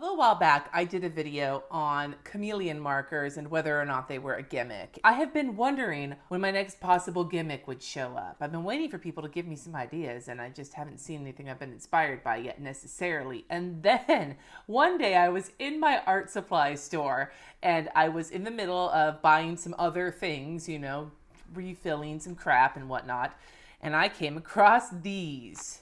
A little while back, I did a video on chameleon markers and whether or not they were a gimmick. I have been wondering when my next possible gimmick would show up. I've been waiting for people to give me some ideas, and I just haven't seen anything I've been inspired by yet necessarily. And then one day I was in my art supply store and I was in the middle of buying some other things, you know, refilling some crap and whatnot. And I came across these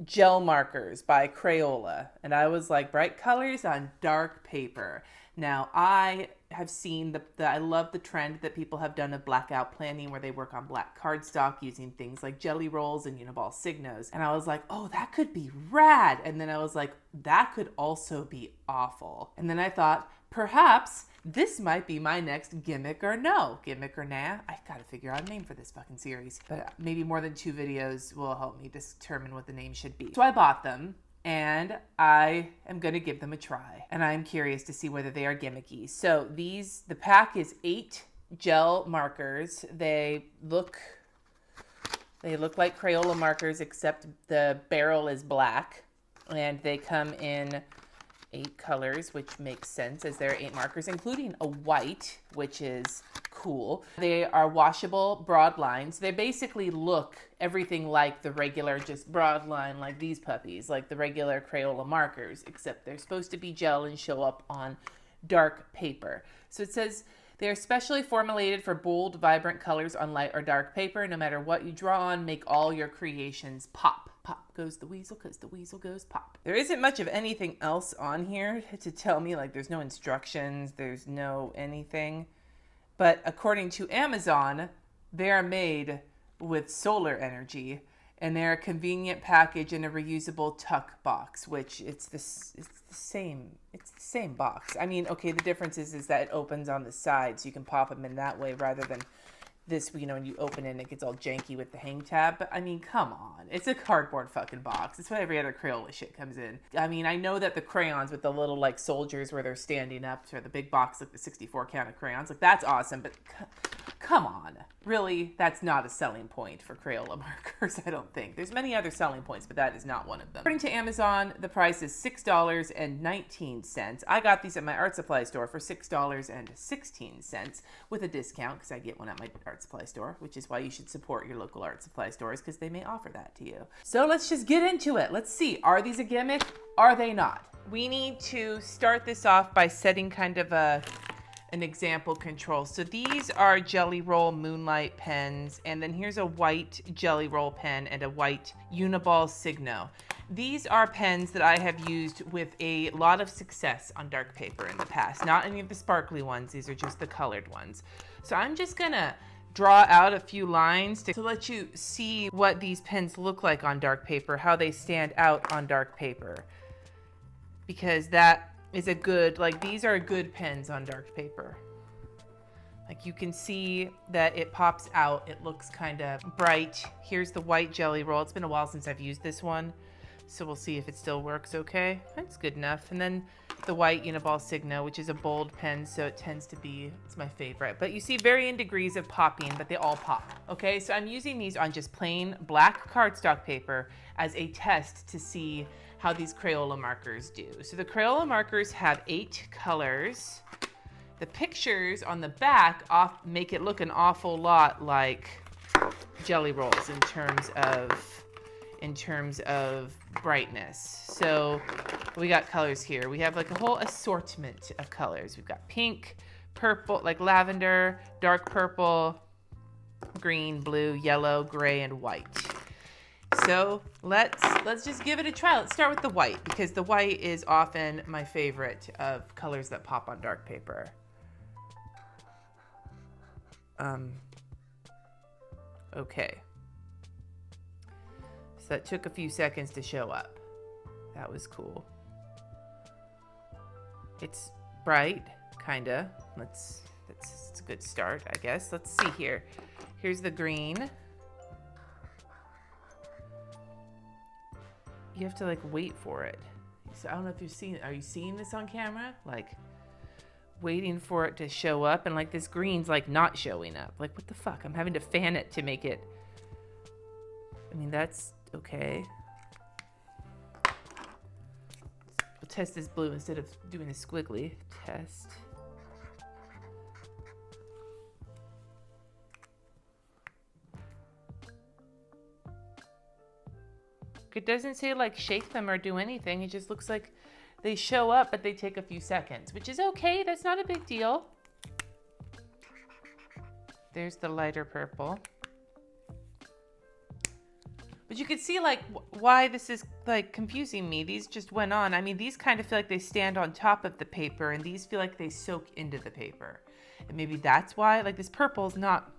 gel markers by Crayola, and I was like, bright colors on dark paper. Now I have seen I love the trend that people have done of blackout planning, where they work on black cardstock using things like jelly rolls and Uniball Signos, and I was like, oh, that could be rad. And then I was like, that could also be awful. And then I thought, perhaps this might be my next gimmick or no. Gimmick or nah. I gotta figure out a name for this fucking series. But maybe more than 2 videos will help me determine what the name should be. So I bought them, and I am gonna give them a try. And I'm curious to see whether they are gimmicky. So the pack is 8 gel markers. They look like Crayola markers, except the barrel is black. And they come in 8 colors, which makes sense as there are 8 markers, including a white, which is cool. They are washable broad lines. They basically look everything like the regular, just broad line, like these puppies, like the regular Crayola markers, except they're supposed to be gel and show up on dark paper. So it says they are specially formulated for bold, vibrant colors on light or dark paper. No matter what you draw on, make all your creations pop. Pop goes the weasel, because the weasel goes pop. There isn't much of anything else on here to tell me, like there's no instructions, there's no anything. But according to Amazon, they are made with solar energy, and they're a convenient package in a reusable tuck box, which it's the same box. I mean, okay, the difference is that it opens on the side, so you can pop them in that way rather than this, you know, when you open it and it gets all janky with the hang tab. But I mean, come on. It's a cardboard fucking box. It's what every other Crayola shit comes in. I mean, I know that the crayons with the little like soldiers where they're standing up, or the big box, like the 64 count of crayons, like that's awesome, but come on. Really, that's not a selling point for Crayola markers, I don't think. There's many other selling points, but that is not one of them. According to Amazon, the price is $6.19. I got these at my art supply store for $6.16 with a discount, because I get one at my art supply store, which is why you should support your local art supply stores, because they may offer that to you. So let's just get into it. Let's see. Are these a gimmick? Are they not? We need to start this off by setting kind of an example control. So these are Jelly Roll Moonlight pens, and then here's a white Jelly Roll pen and a white Uniball Signo. These are pens that I have used with a lot of success on dark paper in the past. Not any of the sparkly ones, these are just the colored ones. So I'm just gonna draw out a few lines to let you see what these pens look like on dark paper, how they stand out on dark paper. Because that is a good, like these are good pens on dark paper. Like you can see that it pops out, it looks kind of bright. Here's the white Jelly Roll. It's been a while since I've used this one, so we'll see if it still works okay. That's good enough. And then the white Uniball Signo, which is a bold pen, so it tends to be, it's my favorite. But you see varying degrees of popping, but they all pop. Okay, so I'm using these on just plain black cardstock paper as a test to see how these Crayola markers do. So the Crayola markers have 8 colors. The pictures on the back make it look an awful lot like Jelly Rolls in terms of brightness. So we got colors here. We have like a whole assortment of colors. We've got pink, purple, like lavender, dark purple, green, blue, yellow, gray, and white. So let's just give it a try. Let's start with the white, because the white is often my favorite of colors that pop on dark paper. Okay. So that took a few seconds to show up. That was cool. It's bright, kinda. That's a good start, I guess. Let's see here. Here's the green. You have to like wait for it. So I don't know if you've seen it. Are you seeing this on camera? Like waiting for it to show up, and like this green's like not showing up. Like what the fuck? I'm having to fan it to make it. I mean, that's okay. We'll test this blue instead of doing a squiggly test. It doesn't say like shake them or do anything. It just looks like they show up, but they take a few seconds, which is okay. That's not a big deal. There's the lighter purple. But you can see like why this is like confusing me. These just went on. I mean, these kind of feel like they stand on top of the paper, and these feel like they soak into the paper. And maybe that's why, like, this purple is not,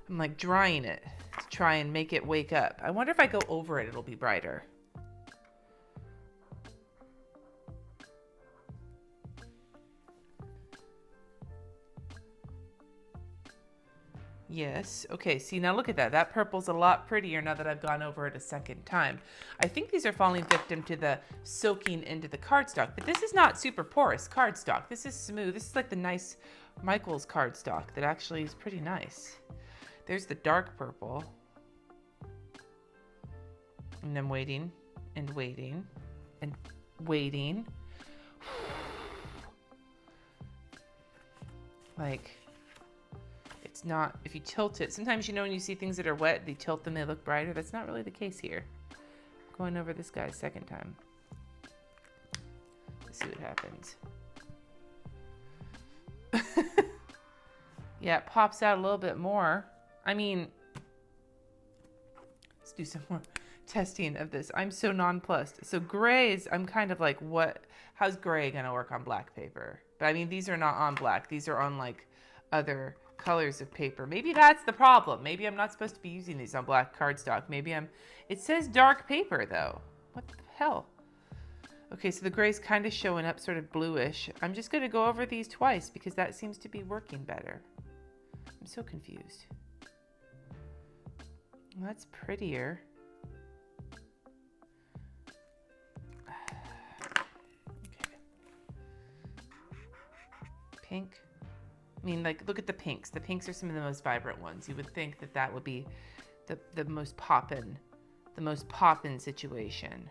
I'm like drying it to try and make it wake up. I wonder if I go over it, it'll be brighter. Yes. Okay, see, now look at that. That purple's a lot prettier now that I've gone over it a second time. I think these are falling victim to the soaking into the cardstock, but this is not super porous cardstock. This is smooth. This is like the nice Michael's cardstock that actually is pretty nice. There's the dark purple. And I'm waiting and waiting and waiting. Like, it's not, if you tilt it, sometimes, you know, when you see things that are wet, they tilt them, they look brighter. That's not really the case here. Going over this guy a second time. Let's see what happens. Yeah, it pops out a little bit more. I mean, let's do some more testing of this. I'm so nonplussed. So grays, I'm kind of like, what, how's gray gonna work on black paper? But I mean, these are not on black. These are on like other colors of paper. Maybe that's the problem. Maybe I'm not supposed to be using these on black cardstock. Maybe I'm, it says dark paper though. What the hell? Okay, so the gray's kind of showing up sort of bluish. I'm just gonna go over these twice because that seems to be working better. I'm so confused. Well, that's prettier. Okay. Pink. I mean, like, look at the pinks. The pinks are some of the most vibrant ones. You would think that that would be the most poppin' situation.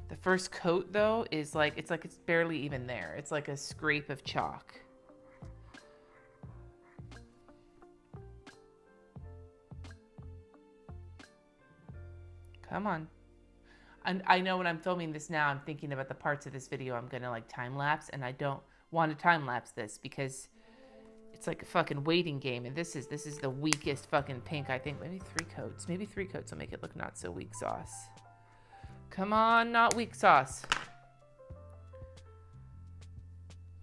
The first coat, though, is like, it's barely even there. It's like a scrape of chalk. Come on. And I know when I'm filming this now, I'm thinking about the parts of this video I'm gonna like time lapse, and I don't want to time lapse this because it's like a fucking waiting game, and this is the weakest fucking pink. I think maybe 3 coats. Maybe 3 coats will make it look not so weak sauce. Come on, not weak sauce. I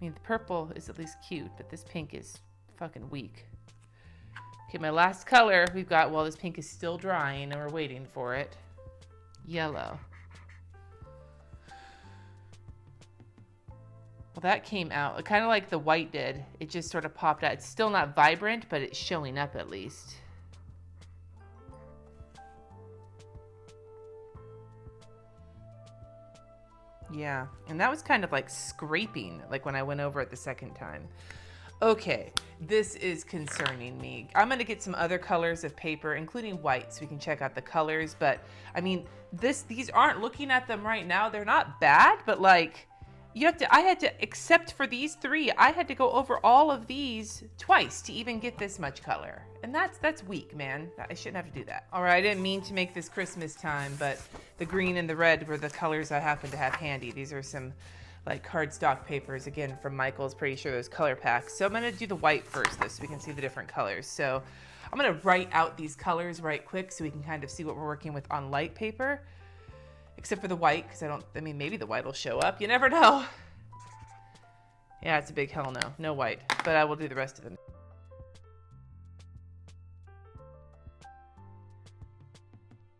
mean, the purple is at least cute, but this pink is fucking weak. Okay, my last color we've got, while this pink is still drying and we're waiting for it, yellow. Well, that came out kind of like the white did. It just sort of popped out. It's still not vibrant, but it's showing up at least. Yeah, and that was kind of like scraping, like when I went over it the second time. Okay, this is concerning me. I'm gonna get some other colors of paper, including white, so we can check out the colors. But I mean, these aren't, looking at them right now, they're not bad, but like, I had to, except for these 3, I had to go over all of these twice to even get this much color. And that's weak, man. I shouldn't have to do that. All right, I didn't mean to make this Christmas time, but the green and the red were the colors I happen to have handy. These are some like cardstock papers, again, from Michael's, pretty sure those color packs. So I'm gonna do the white first, though, so we can see the different colors. So I'm gonna write out these colors right quick so we can kind of see what we're working with on light paper. Except for the white, because I mean, maybe the white will show up. You never know. Yeah, it's a big hell no. No white, but I will do the rest of them.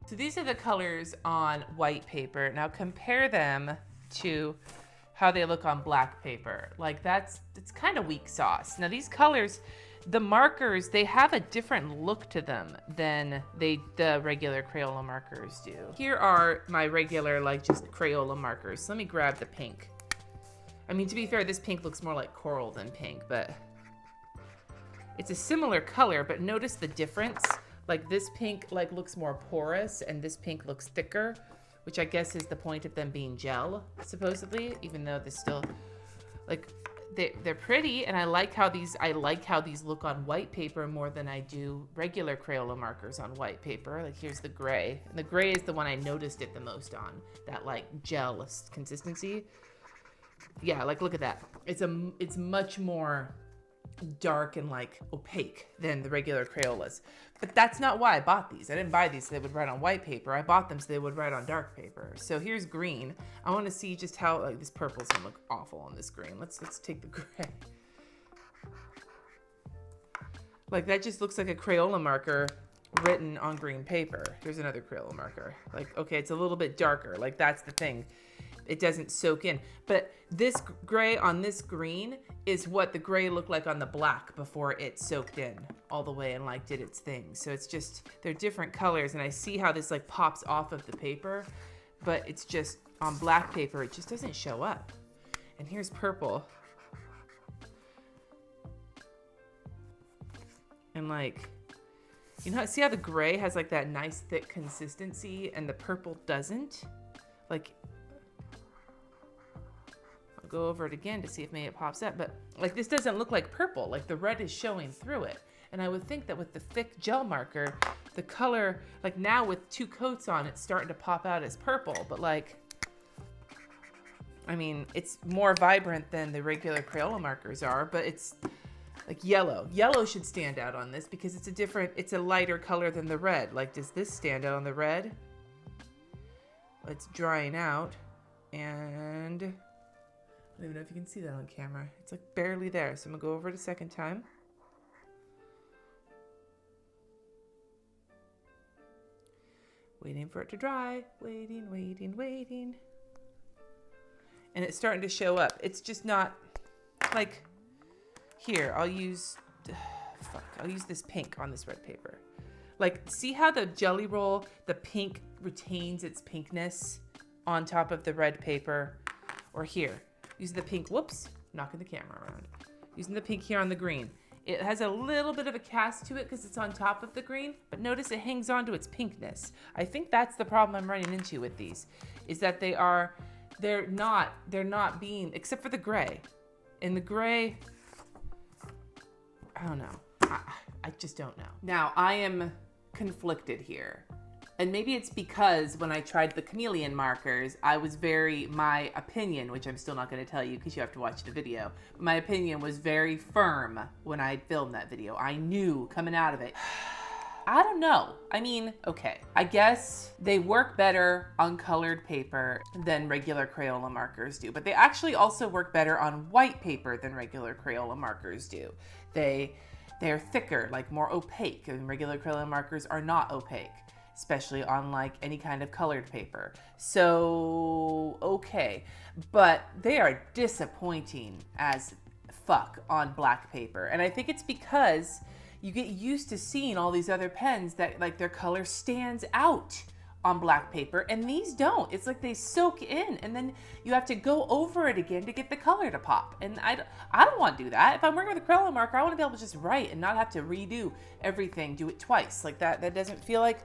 So these are the colors on white paper. Now compare them to how they look on black paper. Like it's kind of weak sauce. Now these colors, the markers, they have a different look to them than the regular Crayola markers do. Here are my regular, like, just Crayola markers. So let me grab the pink. I mean, to be fair, this pink looks more like coral than pink, but it's a similar color, but notice the difference. Like this pink, like, looks more porous, and this pink looks thicker. which I guess is the point of them being gel, supposedly, even though they're still, like, they're pretty, and I like how these look on white paper more than I do regular Crayola markers on white paper. Like, here's the gray, and the gray is the one I noticed it the most on, that like gel consistency. Yeah, like look at that. It's much more dark and like opaque than the regular Crayolas. But that's not why I bought these. I didn't buy these so they would write on white paper. I bought them so they would write on dark paper. So here's green. I want to see just how, like, this purple's gonna look awful on this green. Let's take the gray. Like, that just looks like a Crayola marker written on green paper. Here's another Crayola marker. Like, okay, it's a little bit darker. Like, that's the thing. It doesn't soak in. But this gray on this green is what the gray looked like on the black before it soaked in all the way and like did its thing. So it's just, they're different colors, and I see how this like pops off of the paper, but it's just on black paper, it just doesn't show up. And here's purple. And like, you know, see how the gray has like that nice thick consistency and the purple doesn't? Like, go over it again to see if maybe it pops up, but like this doesn't look like purple, like the red is showing through it. And I would think that with the thick gel marker, the color, like now with 2 coats on, it's starting to pop out as purple, but like, I mean, it's more vibrant than the regular Crayola markers are, but it's like yellow. Yellow should stand out on this because it's a lighter color than the red. Like, does this stand out on the red? It's drying out, and I don't even know if you can see that on camera. It's like barely there. So I'm gonna go over it a second time. Waiting for it to dry. Waiting, waiting, waiting. And it's starting to show up. It's just not like, here, I'll use this pink on this red paper. Like, see how the jelly roll, the pink retains its pinkness on top of the red paper? Or here. Using the pink, whoops, knocking the camera around. Using the pink here on the green. It has a little bit of a cast to it because it's on top of the green, but notice it hangs on to its pinkness. I think that's the problem I'm running into with these, is that they're not being, except for the gray. And the gray, I don't know. I just don't know. Now, I am conflicted here. And maybe it's because when I tried the chameleon markers, my opinion, which I'm still not going to tell you because you have to watch the video, but my opinion was very firm when I filmed that video. I knew coming out of it. I don't know. I mean, okay. I guess they work better on colored paper than regular Crayola markers do, but they actually also work better on white paper than regular Crayola markers do. They're thicker, like more opaque, and regular Crayola markers are not opaque, especially on like any kind of colored paper. So, okay, but they are disappointing as fuck on black paper. And I think it's because you get used to seeing all these other pens that like their color stands out on black paper, and these don't. It's like they soak in, and then you have to go over it again to get the color to pop. And I don't want to do that. If I'm working with a Crayola marker, I want to be able to just write and not have to redo everything, do it twice. Like that doesn't feel like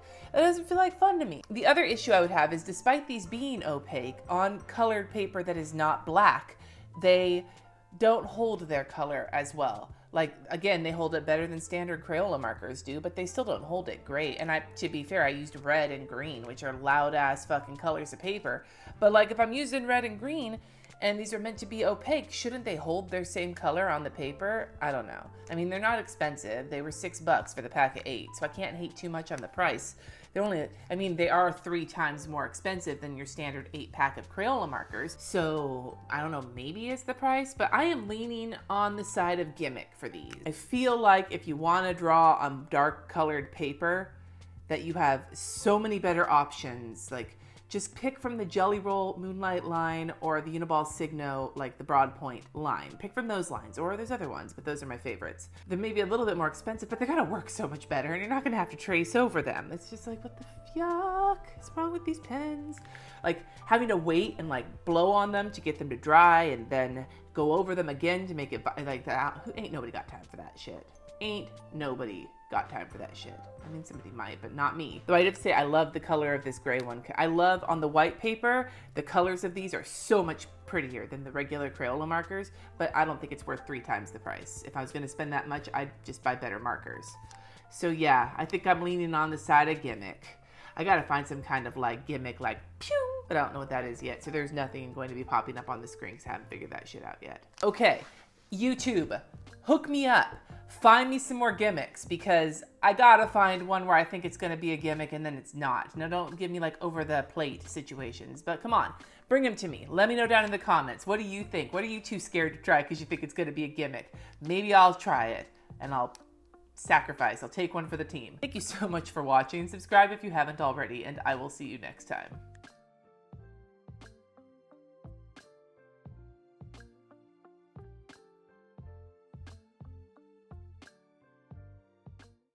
fun to me. The other issue I would have is, despite these being opaque, on colored paper that is not black, they don't hold their color as well. Like, again, they hold it better than standard Crayola markers do, but they still don't hold it great. And to be fair, I used red and green, which are loud ass fucking colors of paper. But like, if I'm using red and green and these are meant to be opaque, shouldn't they hold their same color on the paper? I don't know. I mean, they're not expensive. They were $6 for the pack of 8, so I can't hate too much on the price. They are 3 times more expensive than your standard 8-pack of Crayola markers. So I don't know, maybe it's the price, but I am leaning on the side of Gimmick for these. I feel like if you want to draw on dark colored paper, that you have so many better options. Like, just pick from the Jelly Roll Moonlight line or the Uniball Signo, like the Broad Point line. Pick from those lines, or there's other ones, but those are my favorites. They're maybe a little bit more expensive, but they're gonna work so much better, and you're not gonna have to trace over them. It's just like, what the yuck is wrong with these pens? Like, having to wait and like blow on them to get them to dry, and then go over them again to make it like that. Ain't nobody got time for that shit. Ain't nobody got time for that shit. I mean, somebody might, but not me. Though I have to say, I love the color of this gray one. I love on the white paper, the colors of these are so much prettier than the regular Crayola markers, but I don't think it's worth 3 times the price. If I was gonna spend that much, I'd just buy better markers. So yeah, I think I'm leaning on the side of Gimmick. I gotta find some kind of like gimmick, like pew, but I don't know what that is yet. So there's nothing going to be popping up on the screen because I haven't figured that shit out yet. Okay, YouTube, hook me up. Find me some more gimmicks because I gotta find one where I think it's gonna be a gimmick and then it's not. Now don't give me like over the plate situations, but come on, bring them to me. Let me know down in the comments. What do you think? What are you too scared to try because you think it's gonna be a gimmick? Maybe I'll try it and I'll sacrifice. I'll take one for the team. Thank you so much for watching. Subscribe if you haven't already, and I will see you next time.